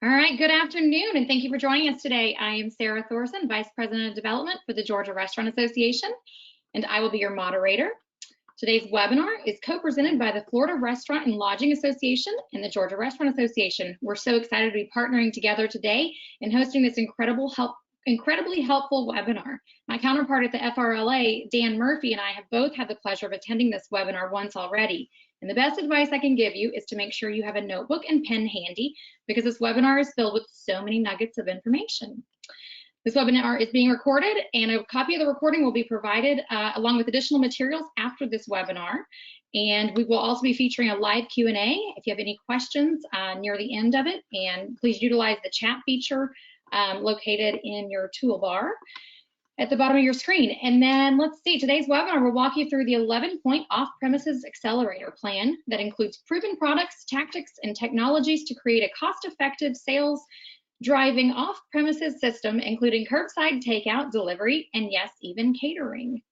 All right, good afternoon, and thank you for joining us today. I am Sarah Thorson, Vice President of Development for the Georgia Restaurant Association, and I will be your moderator. Today's webinar is co-presented by the Florida Restaurant and Lodging Association and the Georgia Restaurant Association. We're so excited to be partnering together today and hosting this incredibly helpful webinar. My counterpart at the FRLA, Dan Murphy, and I have both had the pleasure of attending this webinar once already. And the best advice I can give you is to make sure you have a notebook and pen handy, because this webinar is filled with so many nuggets of information. This webinar is being recorded, and a copy of the recording will be provided along with additional materials after this webinar. And we will also be featuring a live Q&A if you have any questions near the end of it. And please utilize the chat feature located in your toolbar at the bottom of your screen. And then let's see, today's webinar will walk you through the 11-point off-premises accelerator plan that includes proven products, tactics, and technologies to create a cost-effective sales driving off-premises system, including curbside takeout, delivery, and yes, even catering.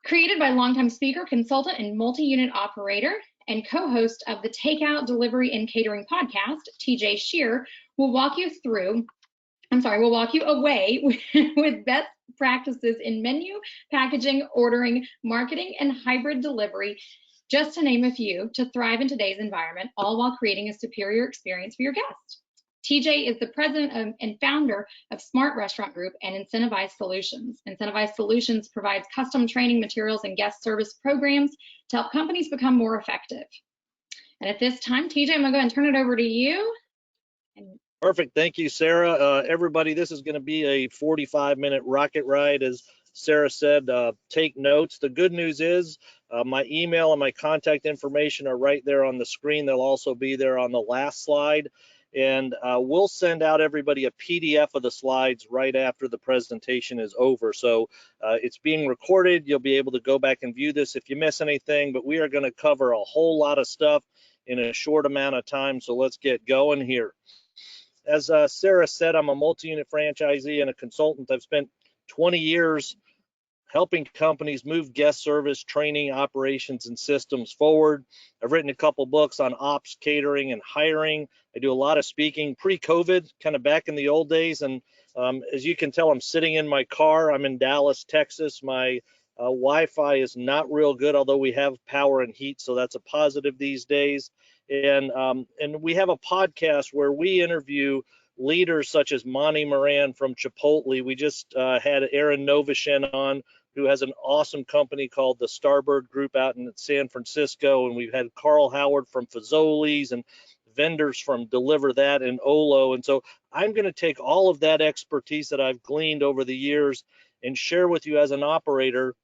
Created by longtime speaker, consultant, and multi-unit operator and co-host of the Takeout, Delivery, and Catering podcast, TJ Schier, will walk you away with best practices in menu, packaging, ordering, marketing, and hybrid delivery, just to name a few, to thrive in today's environment, all while creating a superior experience for your guests. TJ is the president and founder of Smart Restaurant Group and Incentivized Solutions. Incentivized Solutions provides custom training materials and guest service programs to help companies become more effective. And at this time, TJ, I'm gonna go ahead and turn it over to you. Perfect, thank you, Sarah. Everybody, this is gonna be a 45-minute rocket ride, as Sarah said. Take notes. The good news is my email and my contact information are right there on the screen. They'll also be there on the last slide. And we'll send out everybody a PDF of the slides right after the presentation is over. So it's being recorded. You'll be able to go back and view this if you miss anything, but we are going to cover a whole lot of stuff in a short amount of time. So let's get going here. As Sarah said, I'm a multi-unit franchisee and a consultant. I've spent 20 years helping companies move guest service, training, operations, and systems forward. I've written a couple books on ops, catering, and hiring. I do a lot of speaking pre-COVID, kind of back in the old days. And as you can tell, I'm sitting in my car. I'm in Dallas, Texas. My Wi-Fi is not real good, although we have power and heat, so that's a positive these days. And we have a podcast where we interview leaders such as Monty Moran from Chipotle. We just had Aaron Novoshin on, who has an awesome company called the Starbird Group out in San Francisco. And we've had Carl Howard from Fazoli's and vendors from Deliver That and Olo. And so I'm going to take all of that expertise that I've gleaned over the years and share with you as an operator.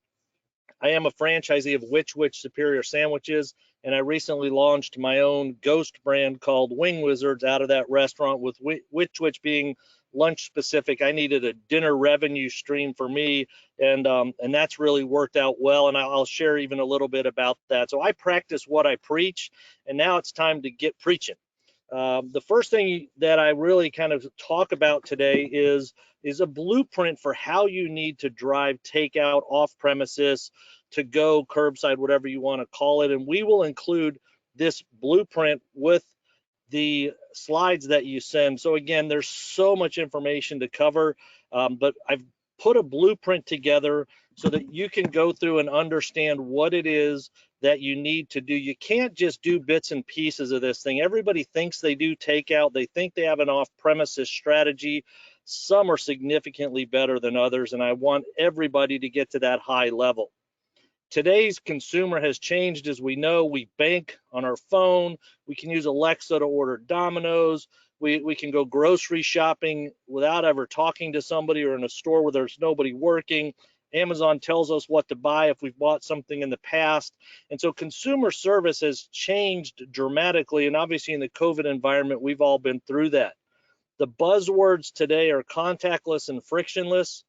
I am a franchisee of Which Superior Sandwiches, and I recently launched my own ghost brand called Wing Wizards out of that restaurant, with Which being lunch specific. I needed a dinner revenue stream for me, and that's really worked out well, and I'll share even a little bit about that. So I practice what I preach, and now it's time to get preaching. The first thing that I really kind of talk about today is a blueprint for how you need to drive takeout, off premises, to go, curbside, whatever you want to call it. And we will include this blueprint with the slides that you send. So again, there's so much information to cover, but I've put a blueprint together so that you can go through and understand what it is that you need to do. You can't just do bits and pieces of this thing. Everybody thinks they do takeout. They think they have an off-premises strategy. Some are significantly better than others, and I want everybody to get to that high level. Today's consumer has changed. As we know, we bank on our phone. We can use Alexa to order Domino's. We can go grocery shopping without ever talking to somebody, or in a store where there's nobody working. Amazon tells us what to buy if we've bought something in the past. And so consumer service has changed dramatically. And obviously in the COVID environment, we've all been through that. The buzzwords today are contactless and frictionless.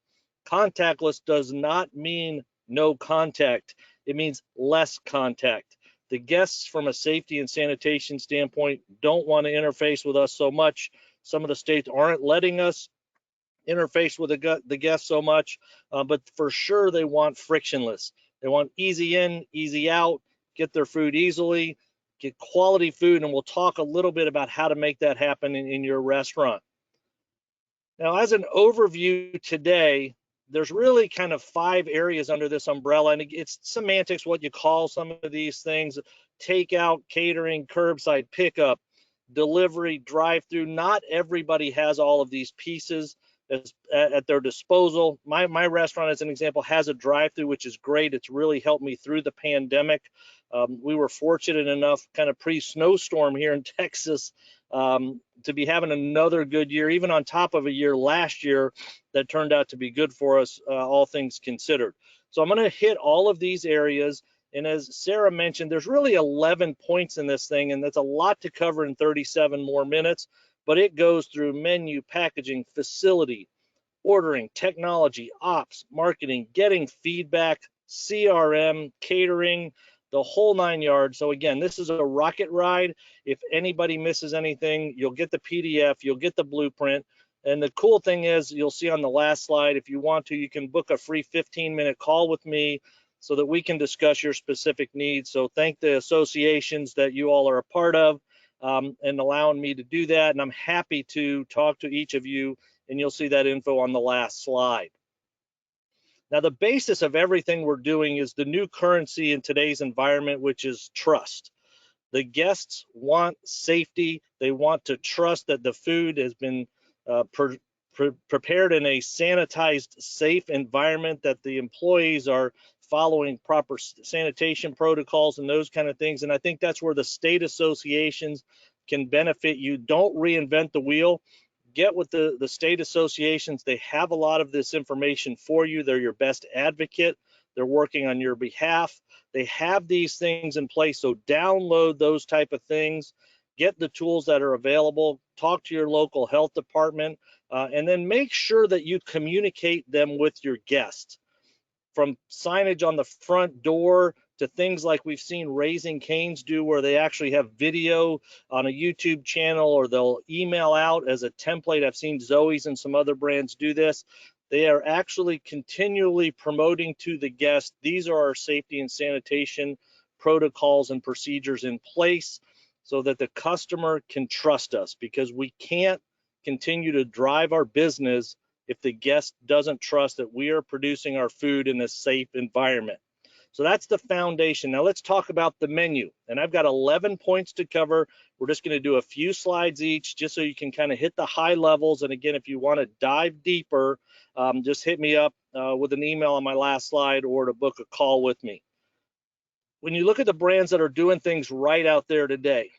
Contactless does not mean no contact. It means less contact. The guests, from a safety and sanitation standpoint, don't want to interface with us so much. Some of the states aren't letting us interface with the guests so much, but for sure they want frictionless. They want easy in, easy out, get their food easily. get quality food, and we'll talk a little bit about how to make that happen in your restaurant. Now, as an overview today, there's really kind of 5 areas under this umbrella, and it's semantics, what you call some of these things: takeout, catering, curbside pickup, delivery, drive-through. Not everybody has all of these pieces at their disposal. My restaurant, as an example, has a drive-through, which is great. It's really helped me through the pandemic. We were fortunate enough, kind of pre-snowstorm here in Texas, to be having another good year, even on top of a year last year that turned out to be good for us, all things considered. So I'm going to hit all of these areas. And as Sarah mentioned, there's really 11 points in this thing, and that's a lot to cover in 37 more minutes, but it goes through menu, packaging, facility, ordering, technology, ops, marketing, getting feedback, CRM, catering, the whole 9 yards. So again, this is a rocket ride. If anybody misses anything, you'll get the PDF, you'll get the blueprint. And the cool thing is, you'll see on the last slide, if you want to, you can book a free 15-minute call with me so that we can discuss your specific needs. So thank the associations that you all are a part of, and allowing me to do that. And I'm happy to talk to each of you, and you'll see that info on the last slide. Now, the basis of everything we're doing is the new currency in today's environment, which is trust. The guests want safety. They want to trust that the food has been prepared in a sanitized, safe environment, that the employees are following proper sanitation protocols and those kind of things. And I think that's where the state associations can benefit you. Don't reinvent the wheel. Get with the state associations. They have a lot of this information for you. They're your best advocate. They're working on your behalf. They have these things in place. So download those type of things. Get the tools that are available. Talk to your local health department, and then make sure that you communicate them with your guests. From signage on the front door to things like we've seen Raising Cane's do, where they actually have video on a YouTube channel, or they'll email out as a template. I've seen Zoe's and some other brands do this. They are actually continually promoting to the guest, these are our safety and sanitation protocols and procedures in place, so that the customer can trust us, because we can't continue to drive our business if the guest doesn't trust that we are producing our food in a safe environment. So that's the foundation. Now let's talk about the menu. And I've got 11 points to cover. We're just going to do a few slides each, just so you can kind of hit the high levels. And again, if you want to dive deeper, just hit me up with an email on my last slide, or to book a call with me. When you look at the brands that are doing things right out there today,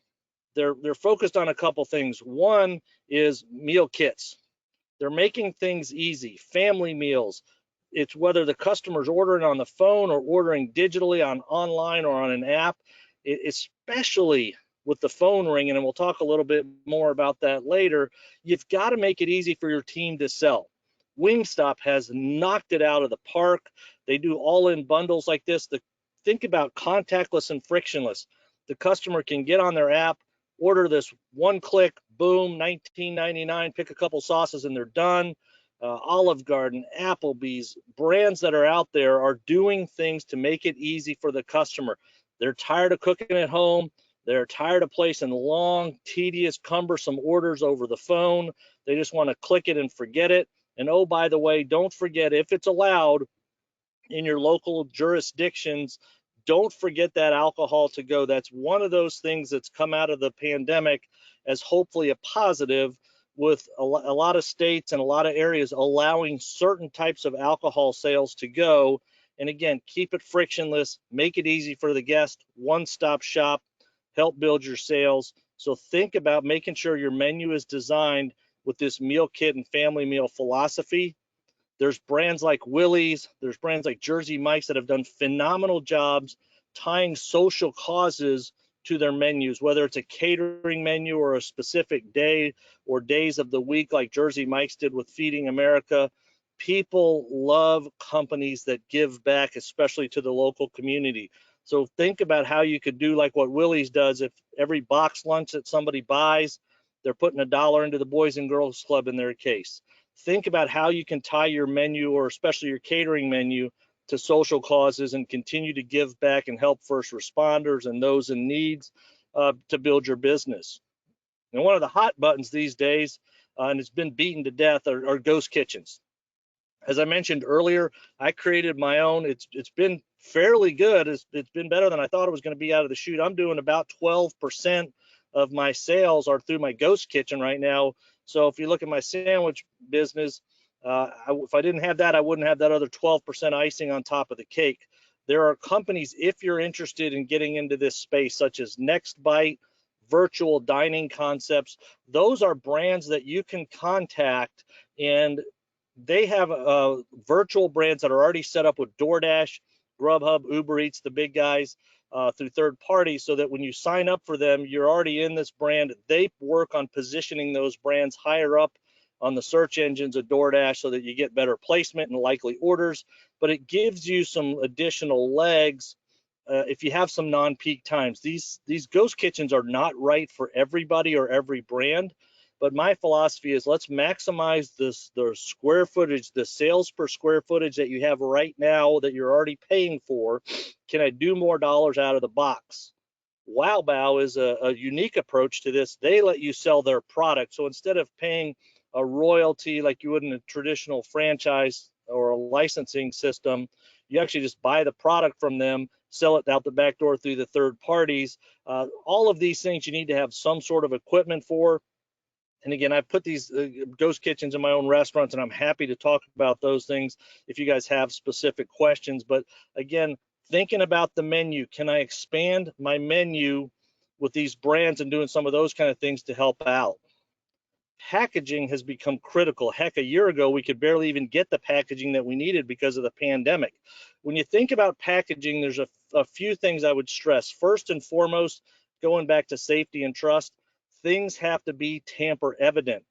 they're focused on a couple things. One is meal kits. They're making things easy, family meals. It's whether the customer's ordering on the phone or ordering digitally online or on an app, especially with the phone ringing, and we'll talk a little bit more about that later. You've got to make it easy for your team to sell. Wingstop has knocked it out of the park. They do all-in bundles like this. Think about contactless and frictionless. The customer can get on their app, order this one click, boom, $19.99, pick a couple sauces and they're done. Olive Garden, Applebee's, brands that are out there are doing things to make it easy for the customer. They're tired of cooking at home. They're tired of placing long, tedious, cumbersome orders over the phone. They just want to click it and forget it. And oh, by the way, don't forget, if it's allowed in your local jurisdictions, don't forget that alcohol to go. That's one of those things that's come out of the pandemic as hopefully a positive, with a lot of states and a lot of areas allowing certain types of alcohol sales to go. And again, keep it frictionless, make it easy for the guest, one-stop shop, help build your sales. So think about making sure your menu is designed with this meal kit and family meal philosophy. There's brands like Willie's, there's brands like Jersey Mike's that have done phenomenal jobs tying social causes to their menus, whether it's a catering menu or a specific day or days of the week like Jersey Mike's did with Feeding America. People love companies that give back, especially to the local community. So think about how you could do like what Willie's does. If every box lunch that somebody buys, they're putting $1 into the Boys and Girls Club in their case. Think about how you can tie your menu, or especially your catering menu, to social causes and continue to give back and help first responders and those in needs. to build your business. And one of the hot buttons these days, and it's been beaten to death, are ghost kitchens. As I mentioned earlier, I created my own. It's been fairly good. It's been better than I thought it was going to be out of the chute. I'm doing about 12% of my sales are through my ghost kitchen right now. So if you look at my sandwich business, if I didn't have that, I wouldn't have that other 12% icing on top of the cake. There are companies, if you're interested in getting into this space, such as Next Bite, Virtual Dining Concepts. Those are brands that you can contact, and they have virtual brands that are already set up with DoorDash, Grubhub, Uber Eats, the big guys, through third parties, so that when you sign up for them, you're already in this brand. They work on positioning those brands higher up on the search engines of DoorDash so that you get better placement and likely orders, but it gives you some additional legs if you have some non-peak times. These ghost kitchens are not right for everybody or every brand, but my philosophy is let's maximize the square footage, the sales per square footage that you have right now that you're already paying for. Can I do more dollars out of the box? Wow Bao is a unique approach to this. They let you sell their product. So instead of paying a royalty like you would in a traditional franchise or a licensing system, you actually just buy the product from them, sell it out the back door through the third parties. All of these things you need to have some sort of equipment for. And again, I've put these ghost kitchens in my own restaurants, and I'm happy to talk about those things if you guys have specific questions. But again, thinking about the menu, can I expand my menu with these brands and doing some of those kind of things to help out? Packaging has become critical. Heck, a year ago, we could barely even get the packaging that we needed because of the pandemic. When you think about packaging, there's a few things I would stress. First and foremost, going back to safety and trust, things have to be tamper evident.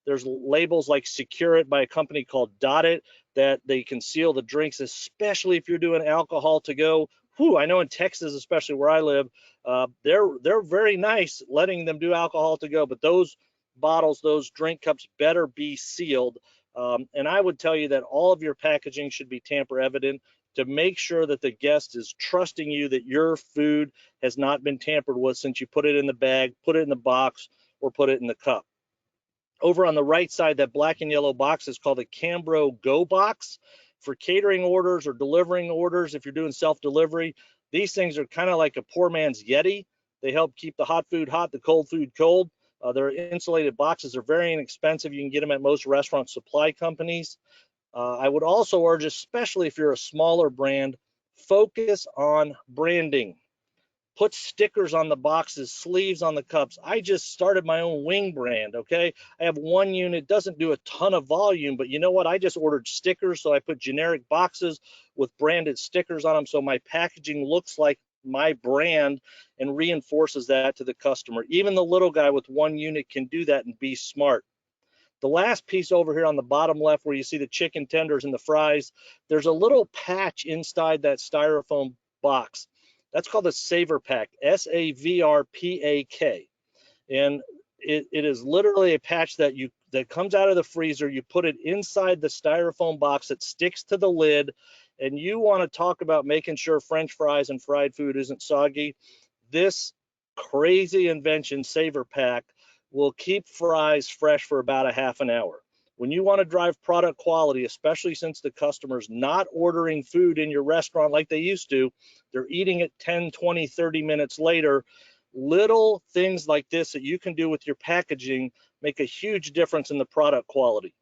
There's labels like Secure It by a company called Dot It that they conceal the drinks, especially if you're doing alcohol to go. Whew, I know in Texas, especially where I live, they're very nice letting them do alcohol to go, but those bottles, those drink cups better be sealed. And I would tell you that all of your packaging should be tamper evident to make sure that the guest is trusting you that your food has not been tampered with since you put it in the bag, put it in the box, or put it in the cup. Over on the right side, that black and yellow box is called a Cambro Go box for catering orders or delivering orders. If you're doing self-delivery, these things are kind of like a poor man's Yeti. They help keep the hot food hot, the cold food cold. They're insulated boxes. They're very inexpensive. You can get them at most restaurant supply companies. I would also urge, especially if you're a smaller brand, focus on branding. Put stickers on the boxes, sleeves on the cups. I just started my own wing brand, okay? I have one unit, doesn't do a ton of volume, but you know what? I just ordered stickers, so I put generic boxes with branded stickers on them, so my packaging looks like my brand and reinforces that to the customer. Even the little guy with one unit can do that and be smart. The last piece over here on the bottom left where you see the chicken tenders and the fries, there's a little patch inside that styrofoam box. That's called a Savor Pack, SAVRPAK. And it is literally a patch that comes out of the freezer. You put it inside the styrofoam box that sticks to the lid, and you want to talk about making sure French fries and fried food isn't soggy. This crazy invention, Savor Pack, will keep fries fresh for about a half an hour. When you want to drive product quality, especially since the customer's not ordering food in your restaurant like they used to, they're eating it 10, 20, 30 minutes later. Little things like this that you can do with your packaging make a huge difference in the product quality.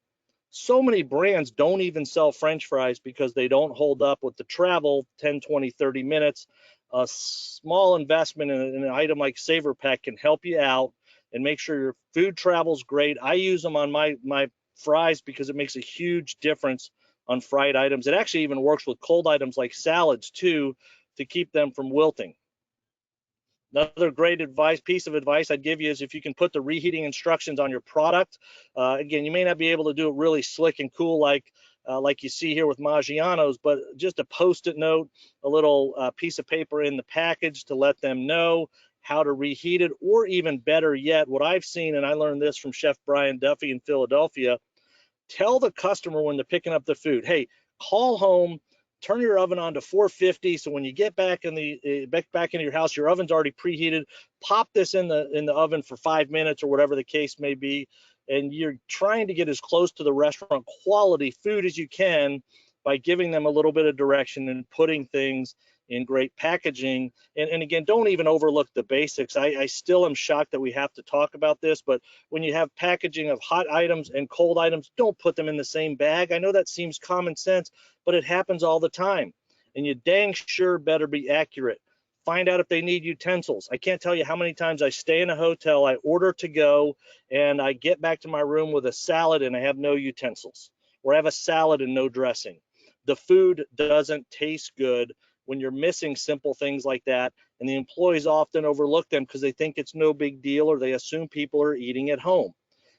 So many brands don't even sell French fries because they don't hold up with the travel 10, 20, 30 minutes. A small investment in an item like Savor Pack can help you out and make sure your food travels great. I use them on my fries because it makes a huge difference on fried items. It actually even works with cold items like salads too, to keep them from wilting. Another great piece of advice I'd give you is if you can put the reheating instructions on your product. Again, you may not be able to do it really slick and cool like you see here with Maggiano's, but just a Post-it note, a little piece of paper in the package to let them know how to reheat it, or even better yet, what I've seen, and I learned this from Chef Brian Duffy in Philadelphia, tell the customer when they're picking up the food, hey, call home, turn your oven on to 450. So when you get back in the back into your house, your oven's already preheated. Pop this in the oven for 5 minutes or whatever the case may be, and you're trying to get as close to the restaurant quality food as you can by giving them a little bit of direction and putting things in great packaging. And again, don't even overlook the basics. I still am shocked that we have to talk about this, but when you have packaging of hot items and cold items, don't put them in the same bag. I know that seems common sense, but it happens all the time. And you dang sure better be accurate. Find out if they need utensils. I can't tell you how many times I stay in a hotel, I order to go, and I get back to my room with a salad and I have no utensils, or I have a salad and no dressing. The food doesn't taste good when you're missing simple things like that, and the employees often overlook them because they think it's no big deal, or they assume people are eating at home.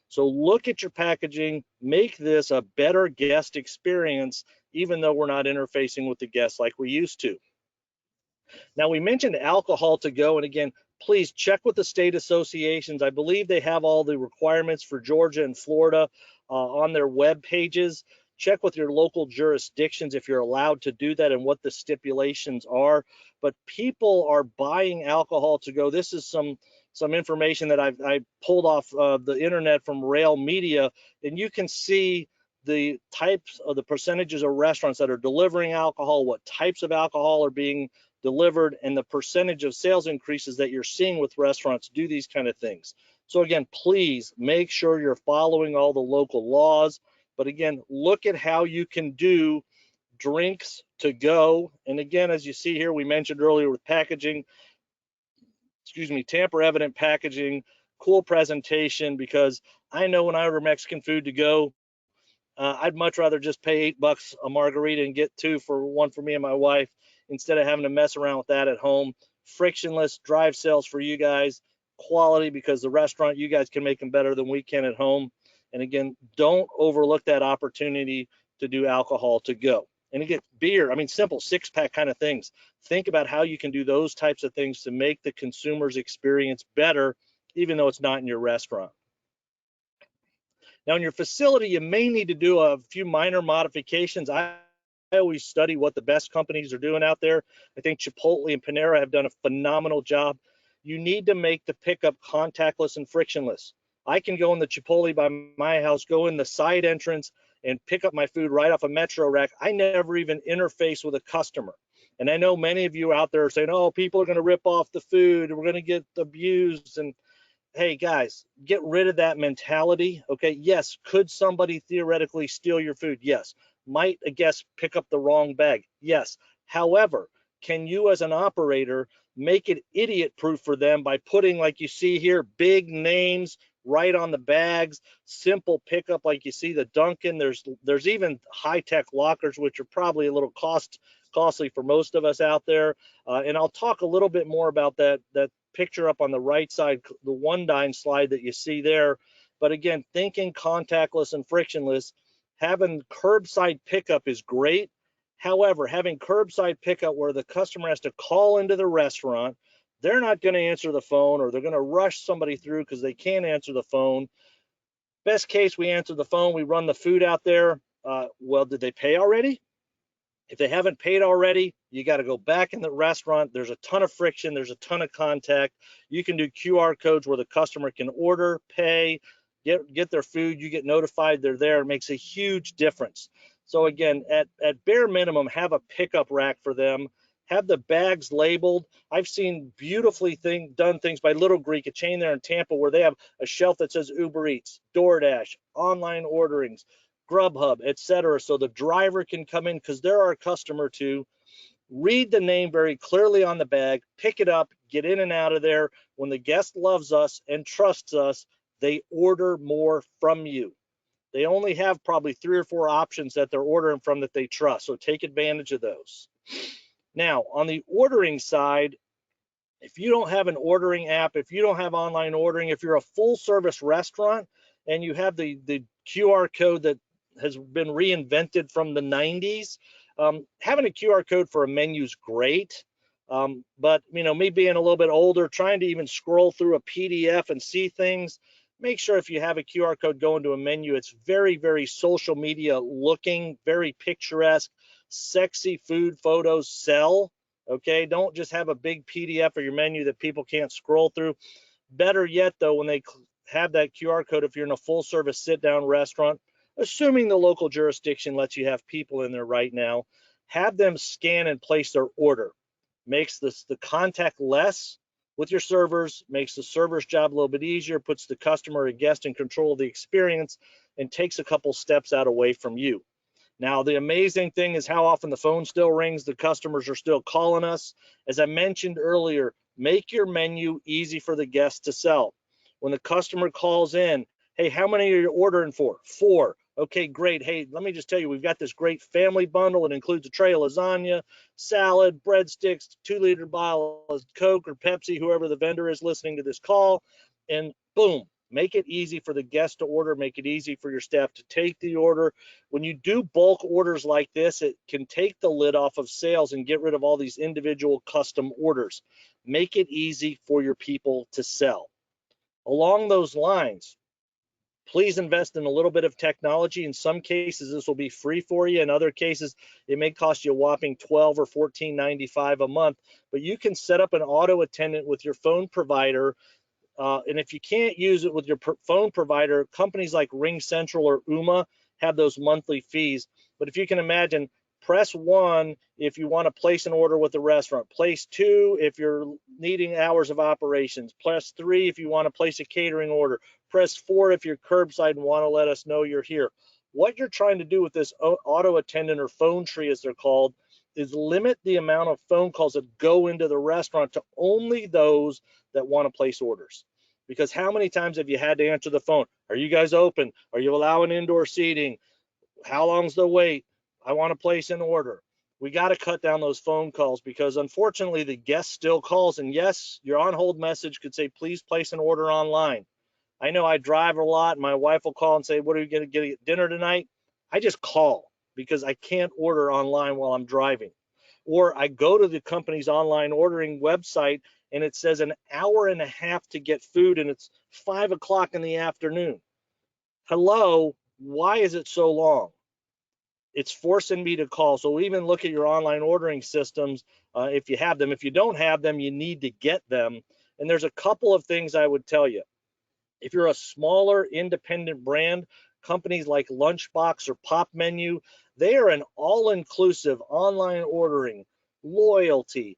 So look at your packaging, make this a better guest experience, even though we're not interfacing with the guests like we used to. Now, we mentioned alcohol to go, and again, please check with the state associations. I believe they have all the requirements for Georgia and Florida on their web pages. Check with your local jurisdictions if you're allowed to do that and what the stipulations are. But people are buying alcohol to go. This is some information that I pulled off the internet from Rail Media, and you can see the types of the percentages of restaurants that are delivering alcohol, what types of alcohol are being delivered, and the percentage of sales increases that you're seeing with restaurants do these kind of things. So again, please make sure you're following all the local laws. But again, look at how you can do drinks to go. And again, as you see here, we mentioned earlier with packaging, tamper evident packaging, cool presentation, because I know when I order Mexican food to go, I'd much rather just pay $8 a margarita and get one for me and my wife, instead of having to mess around with that at home. Frictionless drive sales for you guys, quality, because the restaurant, you guys can make them better than we can at home. And again, don't overlook that opportunity to do alcohol to go. And again, beer, I mean, simple 6-pack kind of things. Think about how you can do those types of things to make the consumer's experience better, even though it's not in your restaurant. Now, in your facility, you may need to do a few minor modifications. I always study what the best companies are doing out there. I think Chipotle and Panera have done a phenomenal job. You need to make the pickup contactless and frictionless. I can go in the Chipotle by my house, go in the side entrance, and pick up my food right off a Metro rack. I never even interface with a customer. And I know many of you out there are saying, oh, people are going to rip off the food, and we're going to get abused. And hey, guys, get rid of that mentality. Okay, yes, could somebody theoretically steal your food? Yes. Might a guest pick up the wrong bag? Yes. However, can you as an operator make it idiot proof for them by putting, like you see here, big names right on the bags, simple pickup like you see the Dunkin'. There's even high-tech lockers, which are probably a little costly for most of us out there. And I'll talk a little bit more about that picture up on the right side, the one dine slide that you see there. But again, thinking contactless and frictionless, having curbside pickup is great. However, having curbside pickup where the customer has to call into the restaurant, they're not going to answer the phone, or they're going to rush somebody through because they can't answer the phone. Best case, we answer the phone, we run the food out there. Well, did they pay already? If they haven't paid already, you got to go back in the restaurant. There's a ton of friction. There's a ton of contact. You can do QR codes where the customer can order, pay, get their food. You get notified they're there. It makes a huge difference. So again, at bare minimum, have a pickup rack for them. Have the bags labeled. I've seen beautifully done things by Little Greek, a chain there in Tampa, where they have a shelf that says Uber Eats, DoorDash, online orderings, Grubhub, etc. So the driver can come in, because they're our customer too. Read the name very clearly on the bag, pick it up, get in and out of there. When the guest loves us and trusts us, they order more from you. They only have probably 3 or 4 options that they're ordering from that they trust. So take advantage of those. Now, on the ordering side, if you don't have an ordering app, if you don't have online ordering, if you're a full service restaurant and you have the QR code that has been reinvented from the 90s, having a QR code for a menu is great. But me being a little bit older, trying to even scroll through a PDF and see things, make sure if you have a QR code going to a menu, it's very, very social media looking, very picturesque. sexy food photos sell. Okay, don't just have a big PDF of your menu that people can't scroll through. Better yet, though, when they have that QR code, if you're in a full service sit down restaurant, assuming the local jurisdiction lets you have people in there right now, have them scan and place their order. Makes this the contact less with your servers, makes the server's job a little bit easier, puts the customer or guest in control of the experience, and takes a couple steps out away from you. Now, the amazing thing is how often the phone still rings, the customers are still calling us. As I mentioned earlier, make your menu easy for the guest to sell. When the customer calls in, hey, how many are you ordering for? 4. Okay, great. Hey, let me just tell you, we've got this great family bundle. It includes a tray of lasagna, salad, breadsticks, 2-liter bottle of Coke or Pepsi, whoever the vendor is listening to this call, and boom. Make it easy for the guest to order, make it easy for your staff to take the order. When you do bulk orders like this, it can take the lid off of sales and get rid of all these individual custom orders. Make it easy for your people to sell. Along those lines, please invest in a little bit of technology. In some cases, this will be free for you. In other cases, it may cost you a whopping $12 or $14.95 a month, but you can set up an auto attendant with your phone provider. And if you can't use it with your phone provider, companies like Ring Central or Uma have those monthly fees. But if you can imagine, press 1 if you want to place an order with a restaurant. Place 2 if you're needing hours of operations. Press 3 if you want to place a catering order. Press 4 if you're curbside and want to let us know you're here. What you're trying to do with this auto attendant or phone tree, as they're called, is limit the amount of phone calls that go into the restaurant to only those that want to place orders. Because how many times have you had to answer the phone? Are you guys open? Are you allowing indoor seating? How long's the wait? I want to place an order. We got to cut down those phone calls because unfortunately the guest still calls, and yes, your on hold message could say, please place an order online. I know I drive a lot. My wife will call and say, what are you going to get at dinner tonight? I just call because I can't order online while I'm driving. Or I go to the company's online ordering website and it says an hour and a half to get food and it's 5 o'clock in the afternoon. Hello, why is it so long? It's forcing me to call. So even look at your online ordering systems if you have them. If you don't have them, you need to get them. And there's a couple of things I would tell you. If you're a smaller independent brand, companies like Lunchbox or Pop Menu, they are an all-inclusive online ordering, loyalty,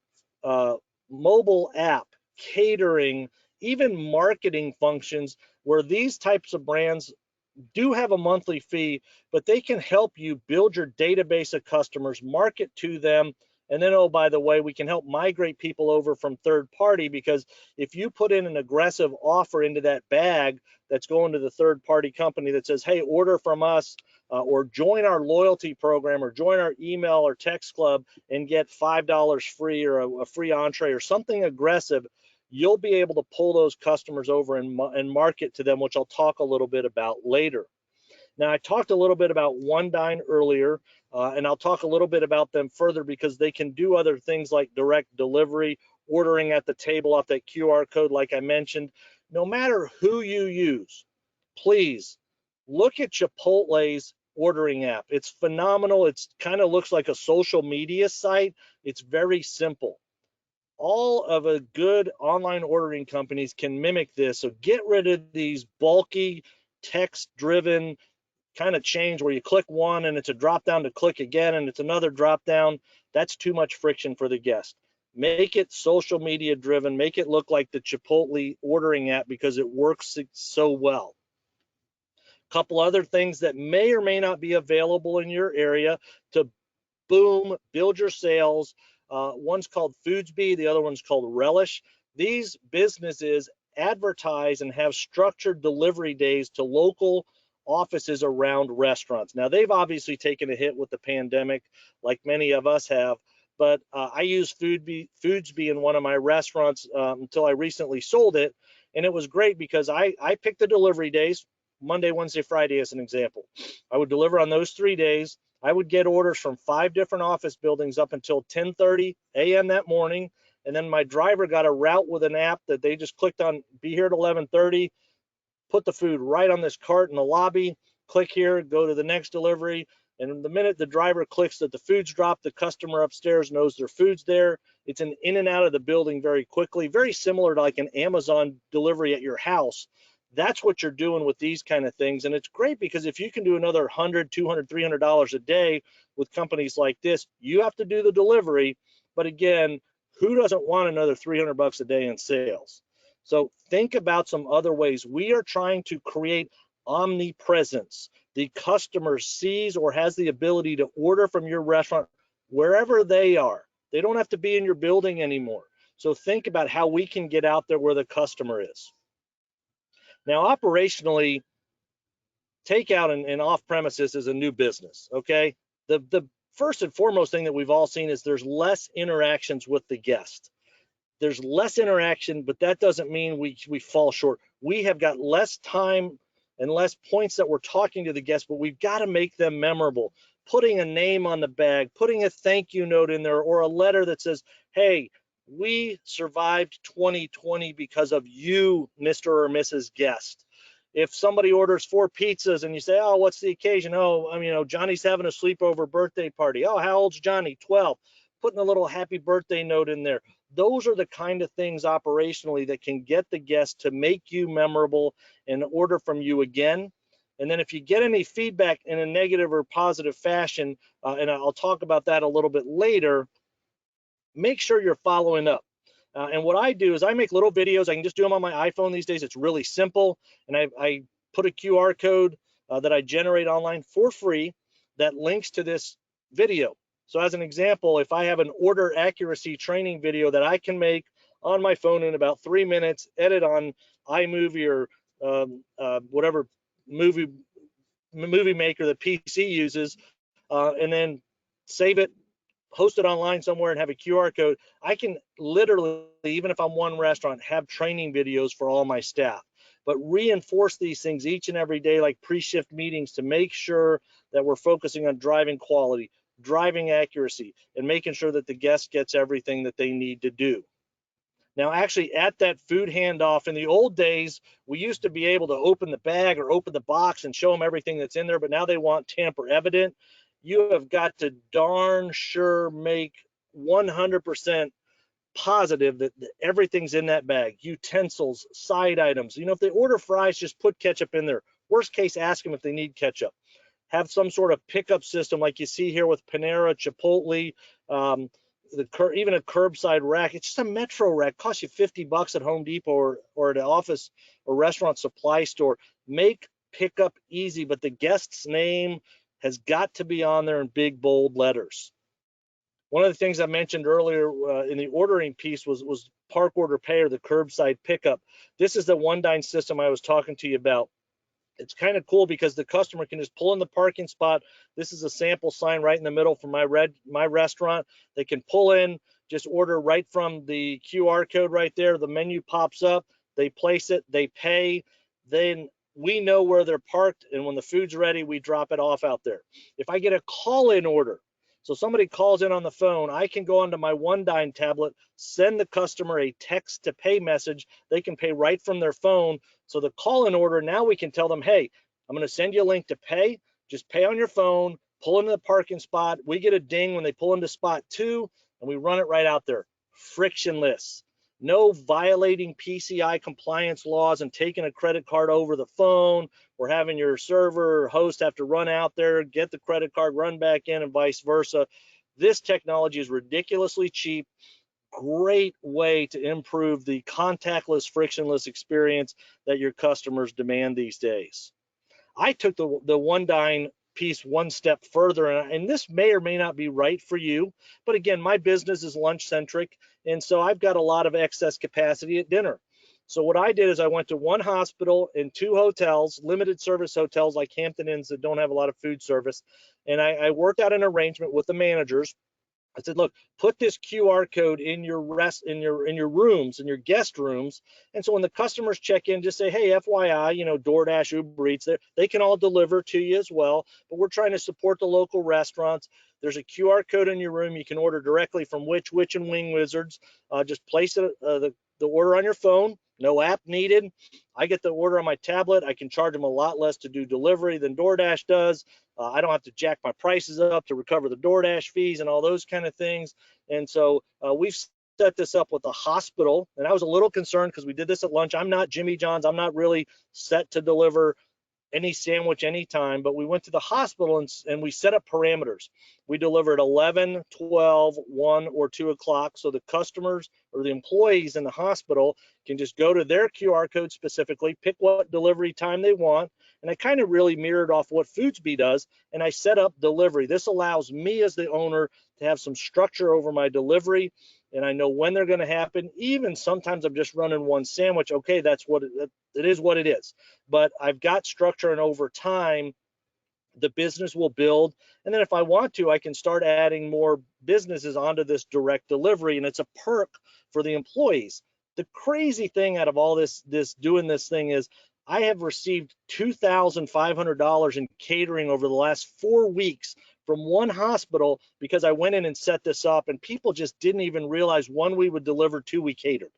mobile app, catering, even marketing functions where these types of brands do have a monthly fee, but they can help you build your database of customers, market to them, and then, oh, by the way, we can help migrate people over from third party because if you put in an aggressive offer into that bag that's going to the third party company that says, hey, order from us or join our loyalty program or join our email or text club and get $5 free or a free entree or something aggressive, you'll be able to pull those customers over and market to them, which I'll talk a little bit about later. Now, I talked a little bit about One Dine earlier, and I'll talk a little bit about them further because they can do other things like direct delivery, ordering at the table off that QR code like I mentioned. No matter who you use, please look at Chipotle's ordering app. It's phenomenal. It kind of looks like a social media site. It's very simple. All of a good online ordering companies can mimic this. So get rid of these bulky text-driven kind of change where you click one and it's a drop down to click again and it's another drop down. That's too much friction for the guest. Make it social media driven. Make it look like the Chipotle ordering app because it works so well. A couple other things that may or may not be available in your area to boom, build your sales. One's called Foodsby, the other one's called Relish. These businesses advertise and have structured delivery days to local offices around restaurants. Now, they've obviously taken a hit with the pandemic, like many of us have, but I use Foodsby in one of my restaurants until I recently sold it, and it was great because I picked the delivery days, Monday, Wednesday, Friday as an example. I would deliver on those 3 days. I would get orders from 5 different office buildings up until 10:30 a.m. that morning, and then my driver got a route with an app that they just clicked on, be here at 11:30, put the food right on this cart in the lobby, click here, go to the next delivery. And the minute the driver clicks that the food's dropped, the customer upstairs knows their food's there. It's in and out of the building very quickly, very similar to like an Amazon delivery at your house. That's what you're doing with these kind of things. And it's great because if you can do another $100, $200, $300 a day with companies like this, you have to do the delivery. But again, who doesn't want another $300 a day in sales? So think about some other ways. We are trying to create omnipresence. The customer sees or has the ability to order from your restaurant wherever they are. They don't have to be in your building anymore. So think about how we can get out there where the customer is. Now, operationally, takeout and off premises is a new business, okay? The first and foremost thing that we've all seen is there's less interactions with the guest. There's less interaction, but that doesn't mean we fall short. We have got less time and less points that we're talking to the guests, but we've got to make them memorable. Putting a name on the bag, putting a thank you note in there, or a letter that says, hey, we survived 2020 because of you, Mr. or Mrs. Guest. If somebody orders 4 pizzas and you say, oh, what's the occasion? Oh, I mean, Johnny's having a sleepover birthday party. Oh, how old's Johnny? 12. Putting a little happy birthday note in there. Those are the kind of things operationally that can get the guest to make you memorable and order from you again. And then if you get any feedback in a negative or positive fashion, and I'll talk about that a little bit later, make sure you're following up. And what I do is I make little videos. I can just do them on my iPhone these days. It's really simple. And I put a QR code that I generate online for free that links to this video. So as an example, if I have an order accuracy training video that I can make on my phone in about 3 minutes, edit on iMovie or whatever movie maker the PC uses, and then save it, host it online somewhere and have a QR code, I can literally, even if I'm one restaurant, have training videos for all my staff. But reinforce these things each and every day, like pre-shift meetings, to make sure that we're focusing on driving quality, driving accuracy, and making sure that the guest gets everything that they need to do. Now, actually, at that food handoff, in the old days, we used to be able to open the bag or open the box and show them everything that's in there, but now they want tamper evident. You have got to darn sure make 100% positive that everything's in that bag. Utensils, side items. If they order fries, just put ketchup in there. Worst case, ask them if they need ketchup. Have some sort of pickup system like you see here with Panera, Chipotle, even a curbside rack. It's just a Metro rack. Costs you $50 at Home Depot or at an office or restaurant supply store. Make pickup easy, but the guest's name has got to be on there in big, bold letters. One of the things I mentioned earlier in the ordering piece was park order pay, or the curbside pickup. This is the One Dine system I was talking to you about. It's kind of cool because the customer can just pull in the parking spot. This is a sample sign right in the middle for my restaurant. They can pull in, just order right from the QR code right there. The menu pops up, they place it, they pay, then we know where they're parked, and when the food's ready, we drop it off out there. If I get a call-in order, so somebody calls in on the phone, I can go onto my One Dine tablet, send the customer a text to pay message. They can pay right from their phone. So the call-in order, now we can tell them, hey, I'm going to send you a link to pay. Just pay on your phone, pull into the parking spot. We get a ding when they pull into spot 2, and we run it right out there. Frictionless. No violating PCI compliance laws and taking a credit card over the phone, or having your server or host have to run out there, get the credit card, run back in, and vice versa. This technology is ridiculously cheap. Great way to improve the contactless, frictionless experience that your customers demand these days. I took the One Dine piece one step further, and this may or may not be right for you, but again, my business is lunch centric, and so I've got a lot of excess capacity at dinner. So what I did is I went to one hospital and 2 hotels, limited service hotels like Hampton Inns that don't have a lot of food service, and I worked out an arrangement with the managers. I said, look, put this QR code in your rooms, in your guest rooms. And so when the customers check in, just say, hey, FYI, DoorDash, Uber Eats, they can all deliver to you as well. But we're trying to support the local restaurants. There's a QR code in your room. You can order directly from Witch and Wing Wizards. Just place the order on your phone. No app needed. I get the order on my tablet. I can charge them a lot less to do delivery than DoorDash does. I don't have to jack my prices up to recover the DoorDash fees and all those kind of things. And so we've set this up with the hospital. And I was a little concerned because we did this at lunch. I'm not Jimmy John's. I'm not really set to deliver any sandwich anytime, but we went to the hospital and we set up parameters. We delivered 11, 12, 1, or 2 o'clock, so the customers or the employees in the hospital can just go to their QR code specifically, pick what delivery time they want, and I kind of really mirrored off what Foodsby does, and I set up delivery. This allows me as the owner to have some structure over my delivery, and I know when they're going to happen. Even sometimes I'm just running one sandwich. Okay, that's what it is what it is. But I've got structure, and over time, the business will build. And then if I want to, I can start adding more businesses onto this direct delivery, and it's a perk for the employees. The crazy thing out of all this doing this thing is I have received $2,500 in catering over the last 4 weeks from one hospital because I went in and set this up, and people just didn't even realize, one, we would deliver, two, we catered.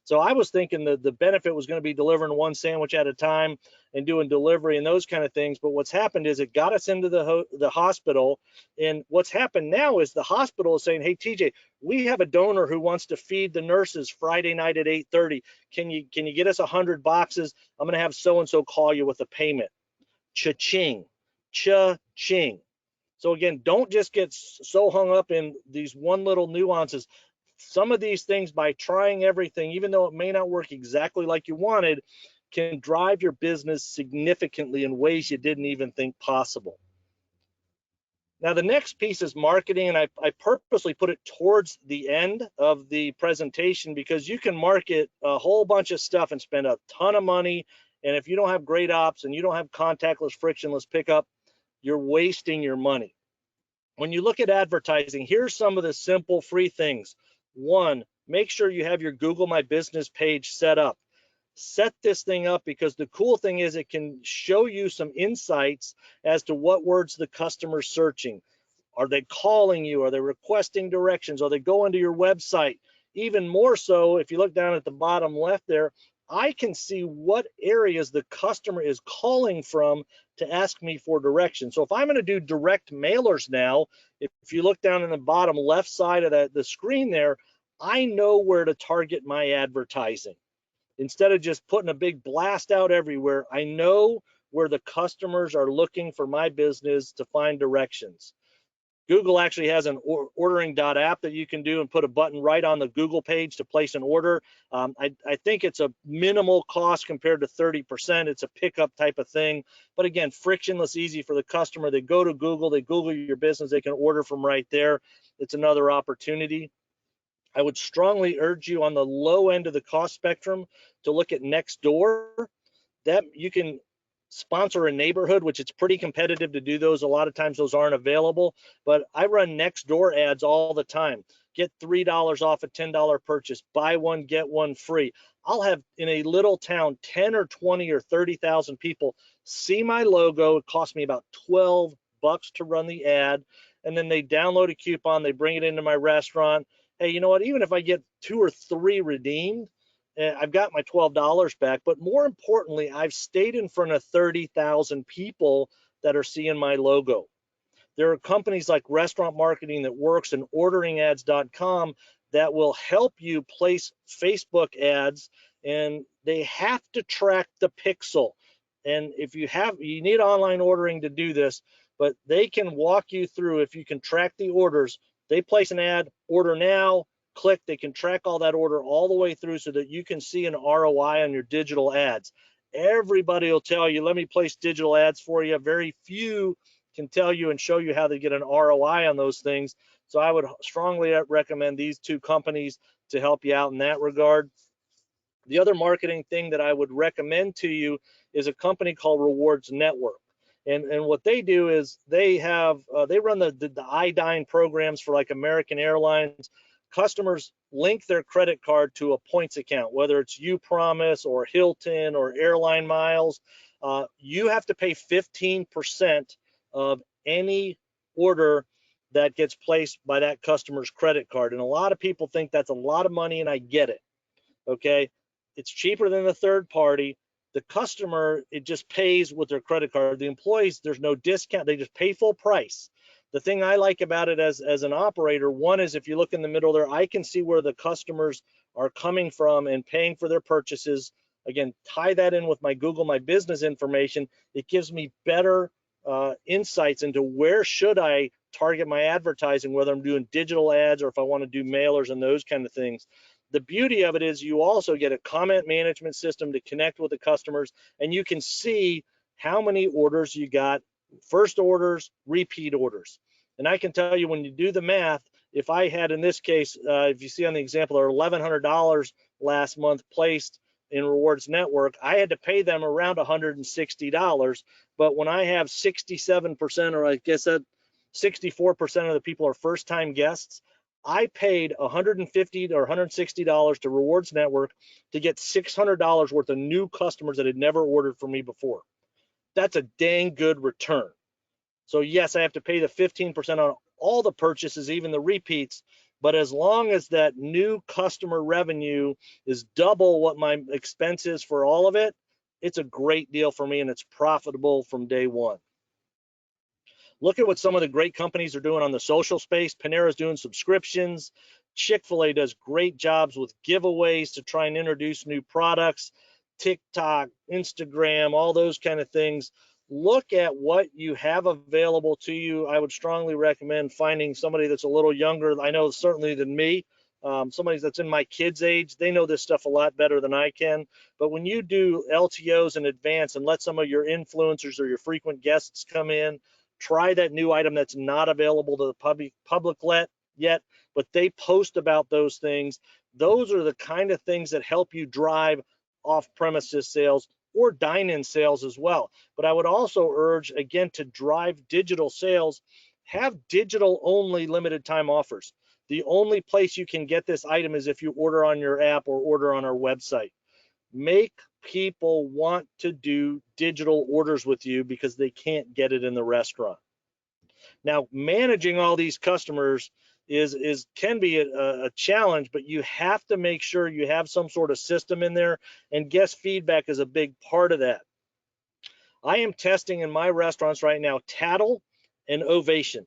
So I was thinking that the benefit was going to be delivering one sandwich at a time and doing delivery and those kind of things. But what's happened is it got us into the hospital. And what's happened now is the hospital is saying, hey, TJ, we have a donor who wants to feed the nurses Friday night at 8:30. Can you get us 100 boxes? I'm going to have so-and-so call you with a payment. Cha-ching, cha-ching. So again, don't just get so hung up in these one little nuances. Some of these things, by trying everything, even though it may not work exactly like you wanted, can drive your business significantly in ways you didn't even think possible. Now, the next piece is marketing, and I purposely put it towards the end of the presentation because you can market a whole bunch of stuff and spend a ton of money, and if you don't have great ops and you don't have contactless, frictionless pickup, you're wasting your money. When you look at advertising, here's some of the simple free things. One, make sure you have your Google My Business page set up. Set this thing up because the cool thing is it can show you some insights as to what words the customer's searching. Are they calling you? Are they requesting directions? Are they going to your website? Even more so, if you look down at the bottom left there, I can see what areas the customer is calling from to ask me for directions. So if I'm going to do direct mailers now, if you look down in the bottom left side of the screen there, I know where to target my advertising. Instead of just putting a big blast out everywhere, I know where the customers are looking for my business to find directions. Google actually has an ordering.app that you can do and put a button right on the Google page to place an order. I think it's a minimal cost compared to 30%. It's a pickup type of thing. But again, frictionless, easy for the customer. They go to Google, they Google your business, they can order from right there. It's another opportunity. I would strongly urge you on the low end of the cost spectrum to look at Nextdoor. That you can sponsor a neighborhood, which it's pretty competitive to do those. A lot of times those aren't available, but I run Nextdoor ads all the time. Get $3 off a $10 purchase, buy one, get one free. I'll have in a little town 10 or 20 or 30,000 people see my logo. It costs me about $12 to run the ad, and then they download a coupon, they bring it into my restaurant. Hey, you know what? Even if I get 2 or 3 redeemed, I've got my $12 back, but more importantly, I've stayed in front of 30,000 people that are seeing my logo. There are companies like Restaurant Marketing That Works and OrderingAds.com that will help you place Facebook ads, and they have to track the pixel. And if you need online ordering to do this, but they can walk you through. If you can track the orders, they place an ad, order now, click, they can track all that order all the way through so that you can see an ROI on your digital ads. Everybody will tell you, let me place digital ads for you. Very few can tell you and show you how to get an ROI on those things. So I would strongly recommend these two companies to help you out in that regard. The other marketing thing that I would recommend to you is a company called Rewards Network. And what they do is they run the iDine programs for like American Airlines. Customers link their credit card to a points account, whether it's UPromise or Hilton or Airline Miles. You have to pay 15% of any order that gets placed by that customer's credit card. And a lot of people think that's a lot of money, and I get it, okay? It's cheaper than the third party. The customer, it just pays with their credit card. The employees, there's no discount. They just pay full price. The thing I like about it as an operator, one is if you look in the middle there, I can see where the customers are coming from and paying for their purchases. Again, tie that in with my Google My Business information. It gives me better insights into where should I target my advertising, whether I'm doing digital ads or if I want to do mailers and those kind of things. The beauty of it is you also get a comment management system to connect with the customers, and you can see how many orders you got, first orders, repeat orders. And I can tell you when you do the math, if I had in this case, if you see on the example, there are $1,100 last month placed in Rewards Network, I had to pay them around $160. But when I have 67%, or I guess that 64% of the people are first-time guests, I paid $150 or $160 to Rewards Network to get $600 worth of new customers that had never ordered from me before. That's a dang good return. So yes, I have to pay the 15% on all the purchases, even the repeats, but as long as that new customer revenue is double what my expense is for all of it, it's a great deal for me and it's profitable from day one. Look at what some of the great companies are doing on the social space. Panera's doing subscriptions. Chick-fil-A does great jobs with giveaways to try and introduce new products. TikTok, Instagram, all those kind of things. Look at what you have available to you. I would strongly recommend finding somebody that's a little younger. I know certainly than me. Somebody that's in my kids' age, they know this stuff a lot better than I can. But when you do LTOs in advance and let some of your influencers or your frequent guests come in, try that new item that's not available to the public yet, but they post about those things. Those are the kind of things that help you drive off-premises sales or dine-in sales as well. But I would also urge, again, to drive digital sales, have digital-only limited time offers. The only place you can get this item is if you order on your app or order on our website. Make people want to do digital orders with you because they can't get it in the restaurant. Now, managing all these customers can be a challenge, but you have to make sure you have some sort of system in there, and guest feedback is a big part of that. I am testing in my restaurants right now Tattle and Ovation.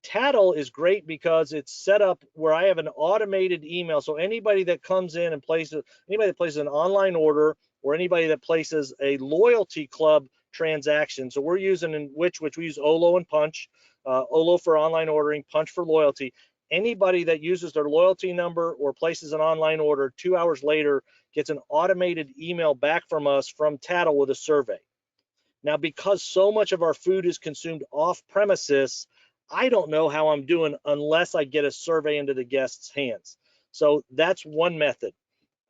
Tattle is great because it's set up where I have an automated email. So anybody that comes in and anybody that places an online order or anybody that places a loyalty club transaction. So we're using in which we use Olo and Punch, Olo for online ordering, Punch for loyalty. Anybody that uses their loyalty number or places an online order 2 hours later gets an automated email back from us from Tattle with a survey. Now, because so much of our food is consumed off premises, I don't know how I'm doing unless I get a survey into the guests' hands. So that's one method.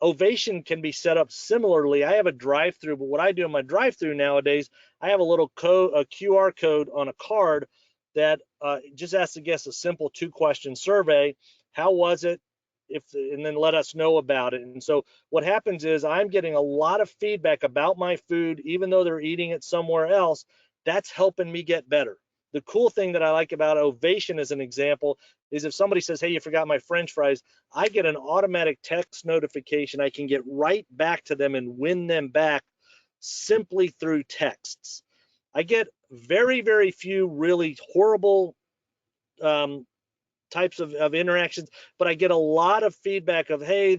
Ovation can be set up similarly. I have a drive-through, but what I do in my drive-through nowadays, I have a little code, a QR code on a card that just asks the guests a simple 2-question survey. How was it? And then let us know about it. And so what happens is I'm getting a lot of feedback about my food, even though they're eating it somewhere else. That's helping me get better. The cool thing that I like about Ovation as an example is if somebody says, hey, you forgot my French fries, I get an automatic text notification. I can get right back to them and win them back simply through texts. I get very, very few really horrible types of interactions, but I get a lot of feedback of, hey,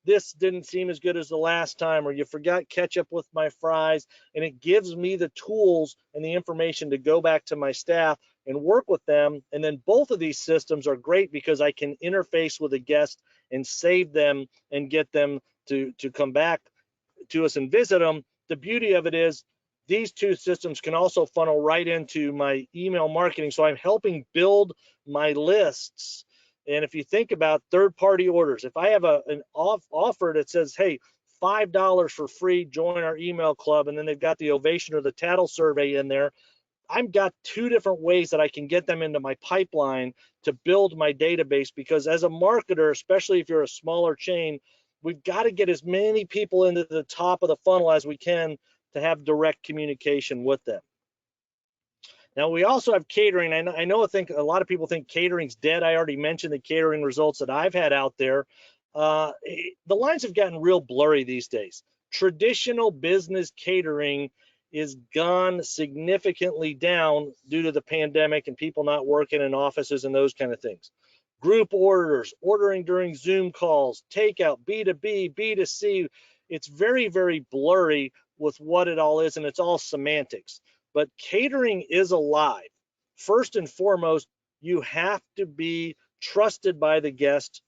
this didn't seem as good as the last time, or you forgot ketchup with my fries, and it gives me the tools and the information to go back to my staff and work with them. And then both of these systems are great because I can interface with a guest and save them and get them to come back to us and visit them. The beauty of it is these two systems can also funnel right into my email marketing. So I'm helping build my lists. And if you think about third-party orders, if I have an offer that says, hey, $5 for free, join our email club, and then they've got the Ovation or the Tattle survey in there, I've got 2 different ways that I can get them into my pipeline to build my database, because as a marketer, especially if you're a smaller chain, we've got to get as many people into the top of the funnel as we can to have direct communication with them. Now, we also have catering. I think a lot of people think catering's dead. I already mentioned the catering results that I've had out there. the lines have gotten real blurry these days. Traditional business catering is gone significantly down due to the pandemic and people not working in offices and those kind of things. Group orders, ordering during Zoom calls, takeout, B2B, B2C. It's very, very blurry with what it all is, and it's all semantics. But catering is alive. First and foremost, you have to be trusted by the guest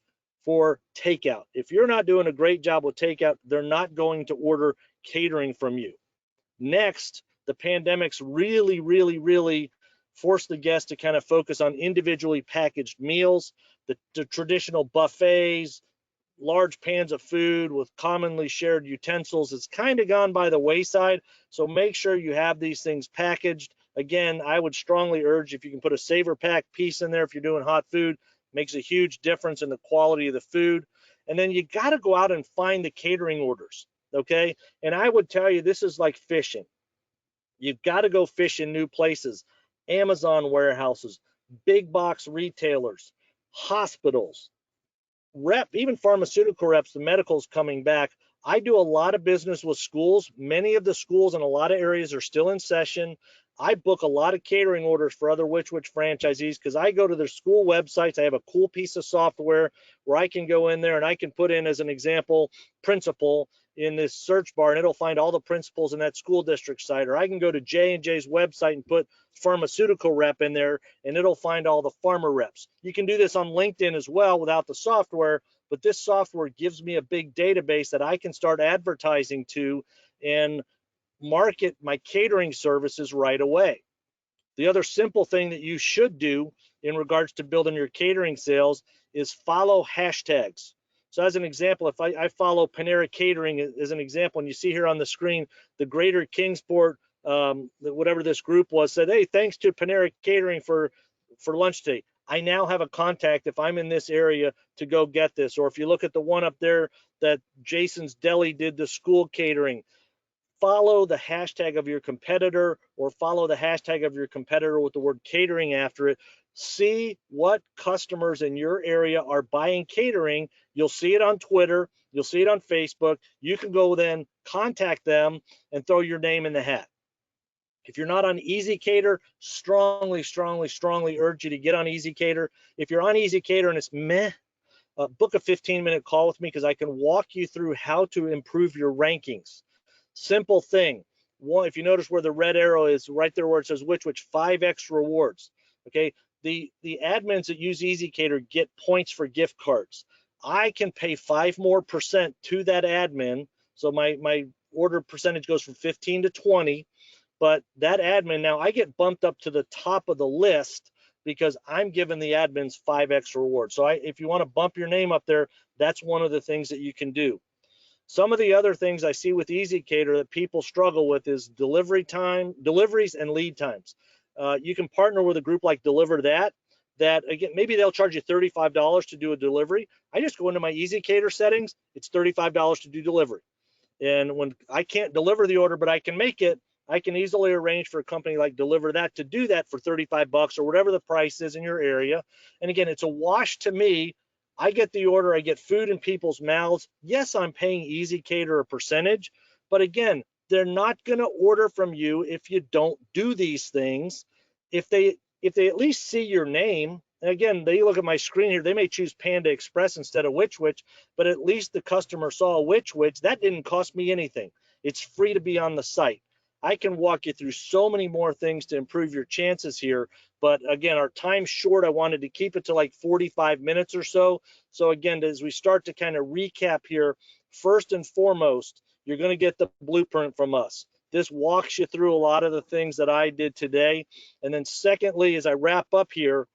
for takeout. If you're not doing a great job with takeout, they're not going to order catering from you. Next, the pandemic's really forced the guest to kind of focus on individually packaged meals, the traditional buffets, large pans of food with commonly shared utensils. It's kind of gone by the wayside. So make sure you have these things packaged. Again, I would strongly urge if you can put a saver pack piece in there if you're doing hot food, makes a huge difference in the quality of the food. And then you got to go out and find the catering orders, okay? And I would tell you, this is like fishing. You've got to go fish in new places, Amazon warehouses, big box retailers, hospitals, even pharmaceutical reps, the medical's coming back. I do a lot of business with schools. Many of the schools in a lot of areas are still in session. I book a lot of catering orders for other Which franchisees because I go to their school websites. I have a cool piece of software where I can go in there and I can put in, as an example, principal in this search bar, and it'll find all the principals in that school district site. Or I can go to J&J's website and put pharmaceutical rep in there, and it'll find all the pharma reps. You can do this on LinkedIn as well without the software, but this software gives me a big database that I can start advertising to and market my catering services right away. The other simple thing that you should do in regards to building your catering sales is follow hashtags. So as an example, if I follow Panera Catering as an example, and you see here on the screen, the Greater Kingsport, whatever this group was, said, hey, thanks to Panera Catering for lunch today. I now have a contact if I'm in this area to go get this. Or if you look at the one up there that Jason's Deli did, the school catering, follow the hashtag of your competitor or follow the hashtag of your competitor with the word catering after it. See what customers in your area are buying catering. You'll see it on Twitter. You'll see it on Facebook. You can go then contact them and throw your name in the hat. If you're not on EasyCater, strongly urge you to get on EasyCater. If you're on EasyCater and it's meh, book a 15-minute call with me because I can walk you through how to improve your rankings. Simple thing. One, if you notice where the red arrow is right there where it says which 5x rewards. Okay, the admins that use EasyCater get points for gift cards. I can pay 5% more to that admin, so my order percentage goes from 15 to 20. But that admin, now I get bumped up to the top of the list because I'm giving the admins 5x rewards. So if you want to bump your name up there, that's one of the things that you can do. Some of the other things I see with EasyCater that people struggle with is deliveries and lead times. You can partner with a group like Deliver That again, maybe they'll charge you $35 to do a delivery. I just go into my EasyCater settings, it's $35 to do delivery. And when I can't deliver the order, but I can make it, I can easily arrange for a company like Deliver That to do that for $35 or whatever the price is in your area. And again, it's a wash to me. I get the order, I get food in people's mouths. Yes, I'm paying EasyCater a percentage, but again, they're not going to order from you if you don't do these things. If they at least see your name, and again, they look at my screen here, they may choose Panda Express instead of Which, but at least the customer saw Which. That didn't cost me anything. It's free to be on the site. I can walk you through so many more things to improve your chances here. But again, our time's short. I wanted to keep it to like 45 minutes or so. So again, as we start to kind of recap here, first and foremost, you're going to get the blueprint from us. This walks you through a lot of the things that I did today. And then secondly, as I wrap up here,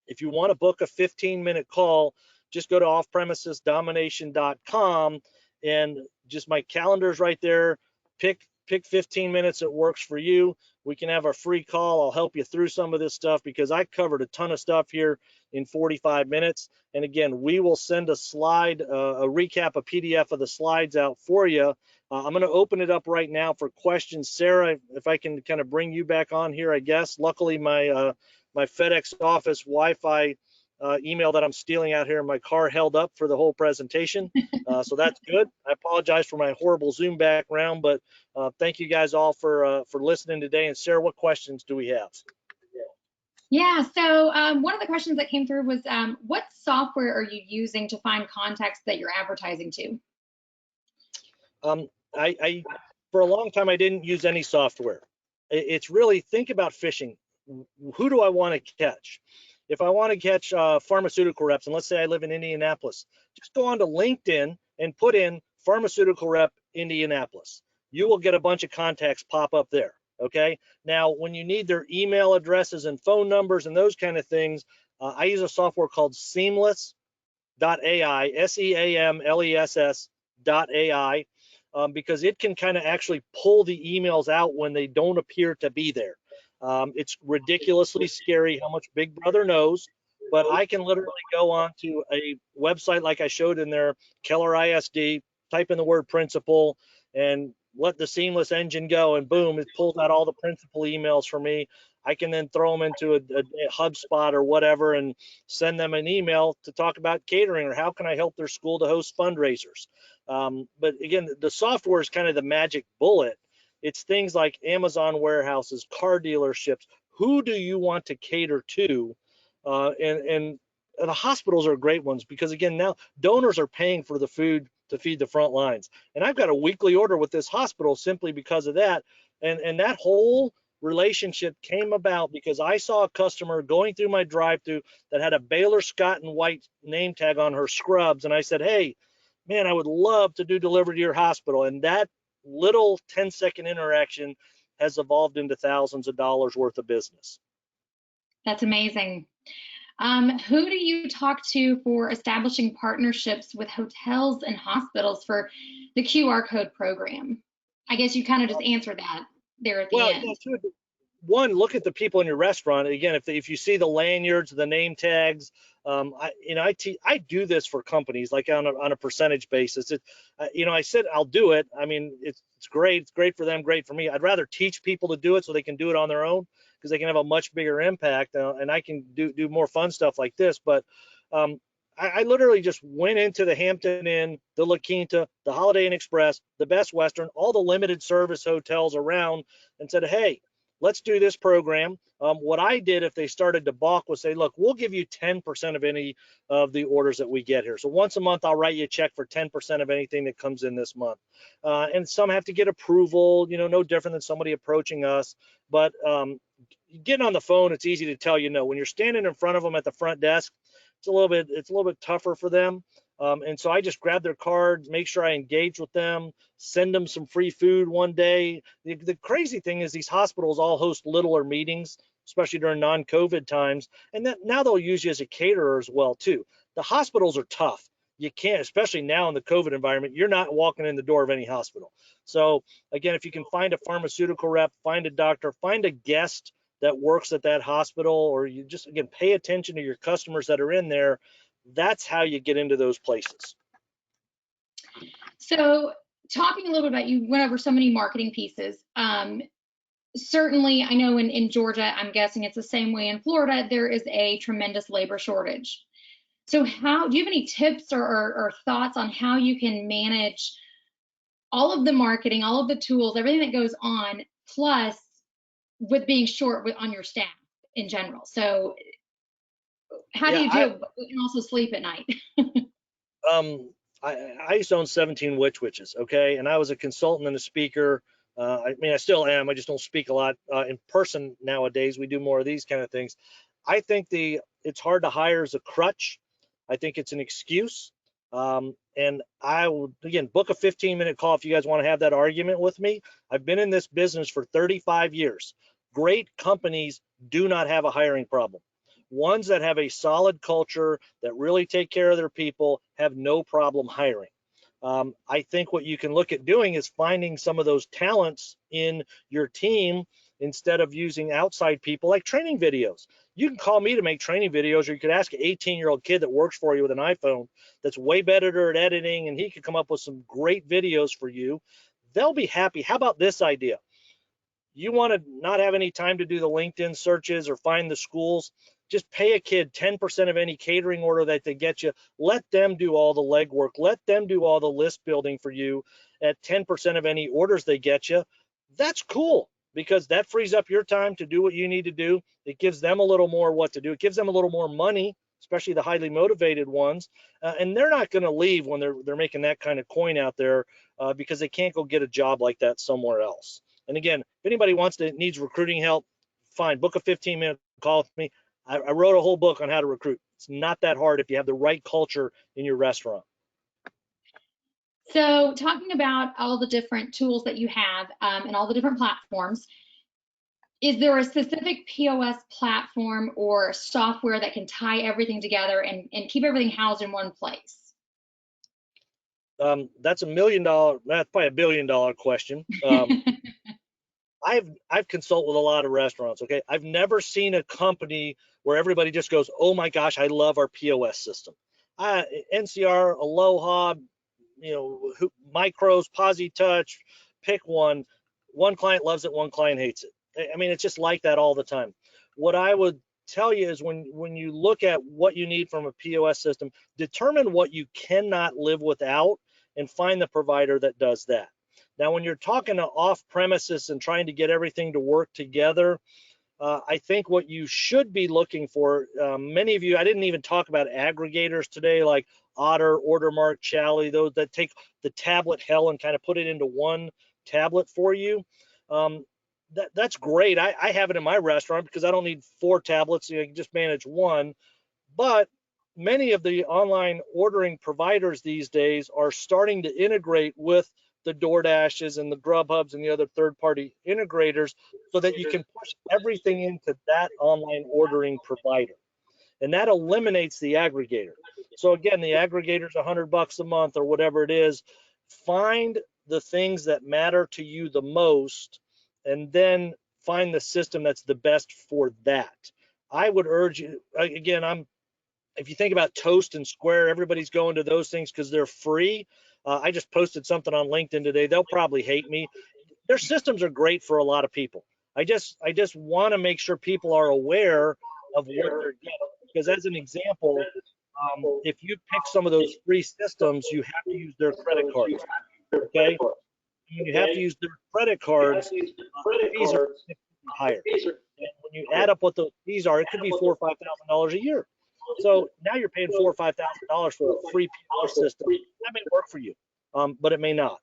if you want to book a 15-minute call, just go to offpremisesdomination.com and just my calendar's right there. Pick 15 minutes that works for you. We can have a free call. I'll help you through some of this stuff because I covered a ton of stuff here in 45 minutes. And again, we will send a slide, a recap, a PDF of the slides out for you. I'm going to open it up right now for questions. Sarah, if I can kind of bring you back on here, I guess. Luckily, my FedEx office Wi-Fi email that I'm stealing out here in my car held up for the whole presentation. So that's good. I apologize for my horrible Zoom background, but thank you guys all for listening today. And Sarah, what questions do we have? Yeah, so one of the questions that came through was, what software are you using to find contacts that you're advertising to? I for a long time, I didn't use any software. It's really, think about fishing. Who do I want to catch? If I want to catch pharmaceutical reps, and let's say I live in Indianapolis, just go on to LinkedIn and put in pharmaceutical rep Indianapolis. You will get a bunch of contacts pop up there. Okay. Now, when you need their email addresses and phone numbers and those kind of things, I use a software called Seamless.ai, SEAMLESS.ai, because it can kind of actually pull the emails out when they don't appear to be there. It's ridiculously scary how much Big Brother knows, but I can literally go onto a website like I showed in there, Keller ISD, type in the word principal, and let the Seamless engine go, and boom, it pulls out all the principal emails for me. I can then throw them into a HubSpot or whatever and send them an email to talk about catering or how can I help their school to host fundraisers. But again, the software is kind of the magic bullet. It's things like Amazon warehouses, car dealerships. Who do you want to cater to? And the hospitals are great ones because, again, now donors are paying for the food to feed the front lines. And I've got a weekly order with this hospital simply because of that. And that whole relationship came about because I saw a customer going through my drive-thru that had a Baylor Scott and White name tag on her scrubs. And I said, hey, man, I would love to do delivery to your hospital. And that little 10-second interaction has evolved into thousands of dollars worth of business. That's amazing. Who do you talk to for establishing partnerships with hotels and hospitals for the QR code program? I guess you kind of just answered that there at the end. Yeah, one, look at the people in your restaurant. Again, if you see the lanyards, the name tags, I do this for companies like on a percentage basis. I said I'll do it. I mean, it's great. It's great for them, great for me. I'd rather teach people to do it so they can do it on their own because they can have a much bigger impact, and I can do more fun stuff like this. But I literally just went into the Hampton Inn, the La Quinta, the Holiday Inn Express, the Best Western, all the limited service hotels around, and said, hey, let's do this program. What I did if they started to balk was say, look, we'll give you 10% of any of the orders that we get here. So once a month, I'll write you a check for 10% of anything that comes in this month. And some have to get approval, no different than somebody approaching us. But getting on the phone, it's easy to tell no. When you're standing in front of them at the front desk, it's a little bit tougher for them. And so I just grab their cards, make sure I engage with them, send them some free food one day. The crazy thing is these hospitals all host littler meetings, especially during non-COVID times. And then now they'll use you as a caterer as well, too. The hospitals are tough. You can't, especially now in the COVID environment, you're not walking in the door of any hospital. So again, if you can find a pharmaceutical rep, find a doctor, find a guest that works at that hospital, or you just, again, pay attention to your customers that are in there. That's how you get into those places. So talking a little bit about, you went over so many marketing pieces. Certainly, I know in Georgia, I'm guessing it's the same way in Florida, there is a tremendous labor shortage. So do you have any tips or thoughts on how you can manage all of the marketing, all of the tools, everything that goes on, plus with being short on your staff in general? So how do you do it and also sleep at night? I used to own 17 witches, okay? And I was a consultant and a speaker. I mean, I still am. I just don't speak a lot in person nowadays. We do more of these kind of things. I think it's hard to hire as a crutch. I think it's an excuse. And I would, again, book a 15-minute call if you guys want to have that argument with me. I've been in this business for 35 years. Great companies do not have a hiring problem. Ones that have a solid culture, that really take care of their people, have no problem hiring. I think what you can look at doing is finding some of those talents in your team instead of using outside people, like training videos. You can call me to make training videos, or you could ask an 18-year-old kid that works for you with an iPhone that's way better at editing, and he could come up with some great videos for you. They'll be happy. How about this idea? You want to not have any time to do the LinkedIn searches or find the schools? Just pay a kid 10% of any catering order that they get you. Let them do all the legwork. Let them do all the list building for you at 10% of any orders they get you. That's cool, because that frees up your time to do what you need to do. It gives them a little more what to do. It gives them a little more money, especially the highly motivated ones. And they're not going to leave when they're making that kind of coin out there, because they can't go get a job like that somewhere else. And again, if anybody needs recruiting help, fine, book a 15-minute call with me. I wrote a whole book on how to recruit. It's not that hard if you have the right culture in your restaurant. So talking about all the different tools that you have and all the different platforms, is there a specific POS platform or software that can tie everything together and keep everything housed in one place? That's probably $1 billion question. I've consulted with a lot of restaurants. Okay, I've never seen a company where everybody just goes, "Oh my gosh, I love our POS system." NCR, Aloha, Micros, PosiTouch, pick one. One client loves it, one client hates it. I mean, it's just like that all the time. What I would tell you is when you look at what you need from a POS system, determine what you cannot live without and find the provider that does that. Now, when you're talking to off premises and trying to get everything to work together, I think what you should be looking for, many of you, I didn't even talk about aggregators today, like Otter, Ordermark, Chally, those that take the tablet hell and kind of put it into one tablet for you. That's great. I have it in my restaurant because I don't need 4 tablets. I can just manage one. But many of the online ordering providers these days are starting to integrate with the DoorDashes and the Grubhubs and the other third-party integrators so that you can push everything into that online ordering provider. And that eliminates the aggregator. So again, the aggregator's $100 a month or whatever it is. Find the things that matter to you the most and then find the system that's the best for that. I would urge you, again, if you think about Toast and Square, everybody's going to those things because they're free. I just posted something on LinkedIn today. They'll probably hate me. Their systems are great for a lot of people. I just want to make sure people are aware of what they're getting. Because as an example, if you pick some of those free systems, you have to use their credit cards. Okay, you have to use their credit cards. Fees are higher. And when you add up what those fees are, it could be $4,000 or $5,000 a year. So now you're paying $4,000 or $5,000 for a free POS system. That may work for you, but it may not.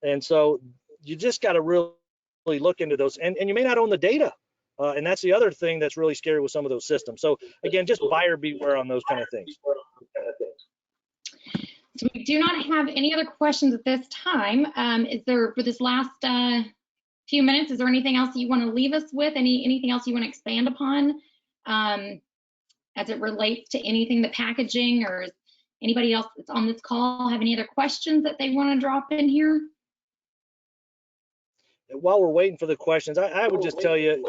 And so you just got to really look into those. And you may not own the data. And that's the other thing that's really scary with some of those systems. So again, just buyer beware on those kind of things. So we do not have any other questions at this time. Is there, for this last few minutes, is there anything else that you want to leave us with? Anything else you want to expand upon as it relates to anything, the packaging, or anybody else that's on this call have any other questions that they want to drop in here? While we're waiting for the questions, I would just tell you,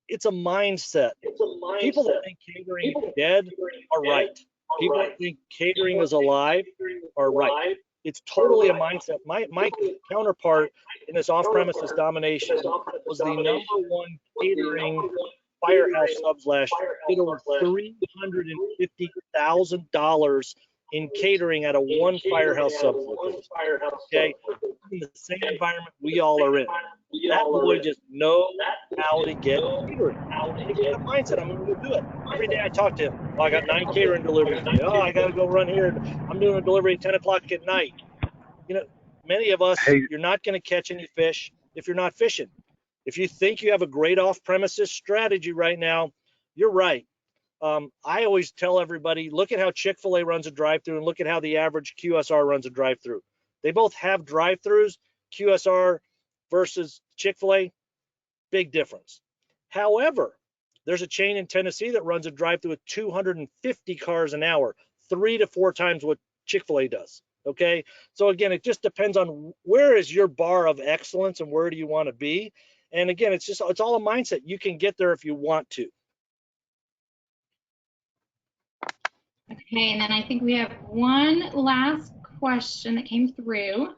it's a mindset. People that think catering is dead are right. People that think catering is alive are right. It's totally a mindset. My counterpart in this off-premises domination was the #1 catering firehouse subs last year. Did over $350,000 in catering at one firehouse sub location. Okay, in the same environment we all are in. That boy just knows how to get catering. He got a mindset. I'm going to go do it. Every day I talk to him. Oh, I got 9 catering deliveries today. Oh, I got to go run here. I'm doing a delivery at 10 o'clock at night. You know, many of us, you're not going to catch any fish if you're not fishing. If you think you have a great off-premises strategy right now, you're right. I always tell everybody, look at how Chick-fil-A runs a drive-thru and look at how the average QSR runs a drive-thru. They both have drive-thrus. QSR versus Chick-fil-A, big difference. However, there's a chain in Tennessee that runs a drive-thru with 250 cars an hour, 3 to 4 times what Chick-fil-A does. Okay, so again, it just depends on where is your bar of excellence and where do you want to be. And again, it's all a mindset. You can get there if you want to. Okay, and then I think we have one last question that came through.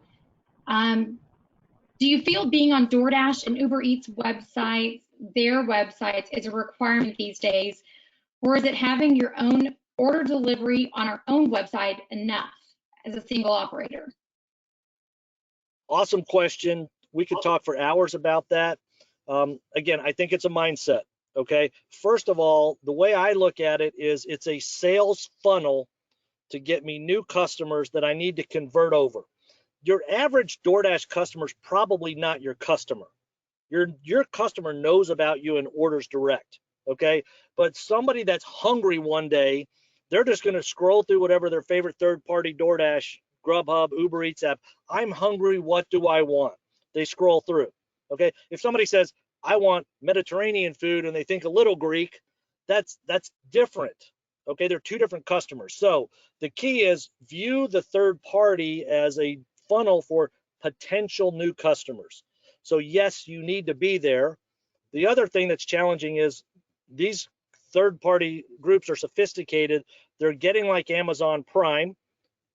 Do you feel being on DoorDash and Uber Eats websites their websites is a requirement these days, or is it having your own order delivery on our own website enough as a single operator? Awesome question. We could talk for hours about that. Again, I think it's a mindset. Okay. First of all, the way I look at it is it's a sales funnel to get me new customers that I need to convert over. Your average DoorDash customer is probably not your customer. Your customer knows about you and orders direct. Okay. But somebody that's hungry one day, they're just going to scroll through whatever their favorite third-party DoorDash, Grubhub, Uber Eats app. I'm hungry. What do I want? They scroll through. Okay. If somebody says, I want Mediterranean food, and they think a little Greek, that's different. Okay. They're two different customers. So the key is view the third party as a funnel for potential new customers. So yes, you need to be there. The other thing that's challenging is these third-party groups are sophisticated. They're getting like Amazon Prime,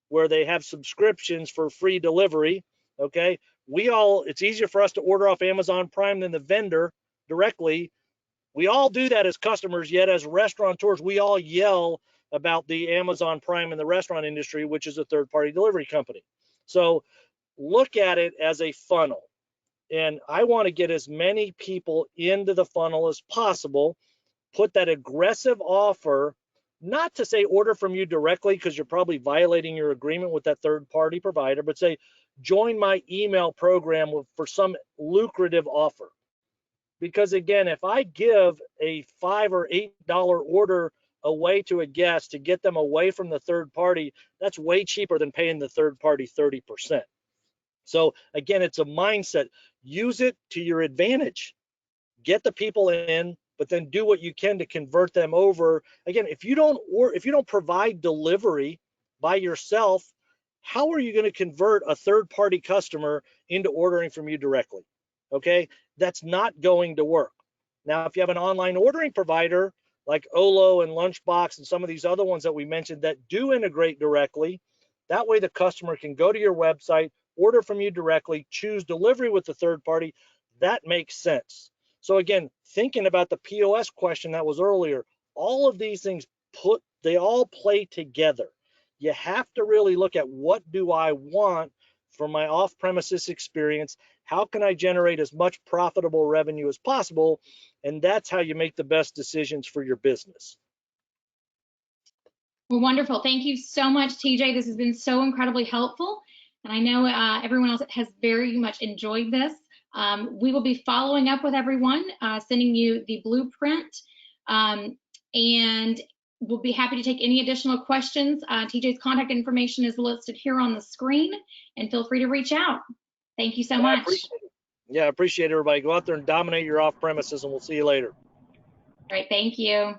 where they have subscriptions for free delivery. Okay, it's easier for us to order off Amazon Prime than the vendor directly. We all do that as customers, yet as restaurateurs, we all yell about the Amazon Prime in the restaurant industry, which is a third-party delivery company. So look at it as a funnel. And I want to get as many people into the funnel as possible, put that aggressive offer, not to say order from you directly because you're probably violating your agreement with that third-party provider, but say join my email program for some lucrative offer. Because again, if I give a $5 or $8 order away to a guest to get them away from the third party, that's way cheaper than paying the third party 30%. So again, it's a mindset. Use it to your advantage. Get the people in, but then do what you can to convert them over. Again, if you don't provide delivery by yourself, how are you going to convert a third-party customer into ordering from you directly? Okay, that's not going to work. Now, if you have an online ordering provider like Olo and Lunchbox and some of these other ones that we mentioned that do integrate directly, that way the customer can go to your website, order from you directly, choose delivery with the third party. That makes sense. So again, thinking about the POS question that was earlier, all of these things they all play together. You have to really look at what do I want from my off-premises experience? How can I generate as much profitable revenue as possible? And that's how you make the best decisions for your business. Well, wonderful. Thank you so much, TJ. This has been so incredibly helpful. And I know everyone else has very much enjoyed this. We will be following up with everyone, sending you the blueprint, and we'll be happy to take any additional questions. TJ's contact information is listed here on the screen, and feel free to reach out. Thank you so much. I appreciate it, everybody. Go out there and dominate your off-premises, and we'll see you later. All right, thank you.